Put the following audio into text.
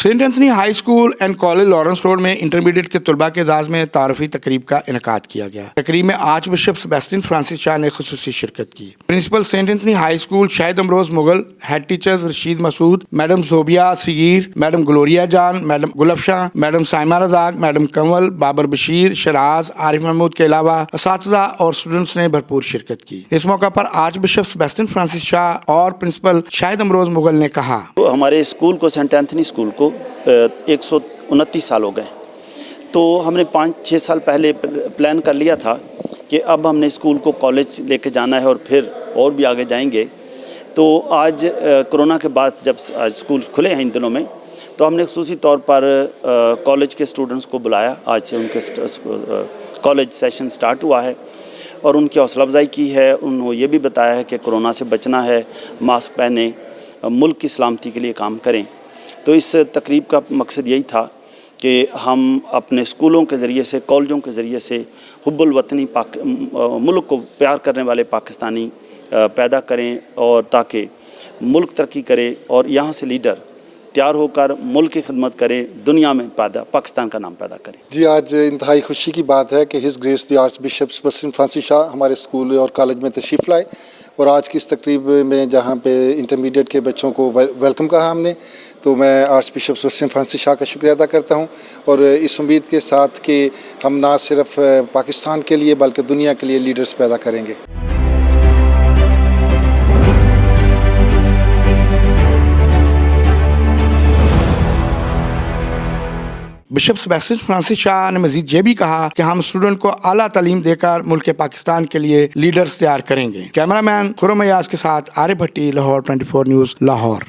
Saint Anthony high school and college Lawrence road में intermediate के तलबा के एजाज में तारफी तकरीब का इनकाद किया गया। तकरीब में archbishop Sebastian Francis Shah ने खुसूसी शिरकत की। Principal Saint Anthony high school Shahid Amroz Mughal, head teachers Rashid Masood, madam Zobia Sagheer, madam Gloria John, madam Gulfasha, madam Saima Razzaq, madam Kanwal, Babar Bashir, Shiraz, Arif Mahmood के अलावा असातिज़ा और स्टूडेंट्स ने भरपूर शिरकत की। इस मौका पर arch bishop Sebastian Francis Shah और प्रिंसिपल शाहिद अमरोज मुगल ने कहा, तो हमारे स्कूल को सेंट एंथनी स्कूल को 129 साल हो गए। तो हमने 5-6 साल पहले प्लान कर लिया था कि अब हमने स्कूल को कॉलेज लेके जाना है और फिर और भी आगे जाएंगे। तो आज कोरोना के बाद जब स्कूल खुले हैं इन दिनों में, तो हमने खुसूसी तौर पर कॉलेज के स्टूडेंट्स को बुलाया। आज से उनके कॉलेज सेशन स्टार्ट हुआ है और उनकी हौसला अफजाई की है। उन्होंने ये भी बताया है कि कोरोना से बचना है, मास्क पहने, मुल्क की सलामती के लिए काम करें। तो इस तकरीब का मकसद यही था कि हम अपने स्कूलों के ज़रिए से, कॉलेजों के ज़रिए से हुब्बुल वतनी मुल्क को प्यार करने वाले पाकिस्तानी पैदा करें और ताकि मुल्क तरक्की करे और यहाँ से लीडर तैयार होकर मुल्क की खिदमत करे, दुनिया में पाकिस्तान का नाम पैदा करें। जी, आज इंतहाई खुशी की बात है कि his grace the arch bishop Sebastian Francis Shah हमारे स्कूल और कॉलेज में तशरीफ़ लाए और आज की इस तकरीब में जहाँ पे इंटरमीडिएट के बच्चों को वेलकम कहा हमने, तो मैं arch bishop Sebastian Francis Shah का शुक्रिया अदा करता हूँ और इस उम्मीद के साथ कि हम ना सिर्फ पाकिस्तान के लिए बल्कि दुनिया के लिए लीडर्स पैदा करेंगे। बिशप सेबेस्टियन फ्रांसिस शाह ने मजीद ये भी कहा कि हम स्टूडेंट को आला तालीम देकर मुल्क पाकिस्तान के लिए लीडर्स तैयार करेंगे। कैमरामैन खुरम अयाज के साथ आरिफ भट्टी, लाहौर 24 न्यूज़, लाहौर।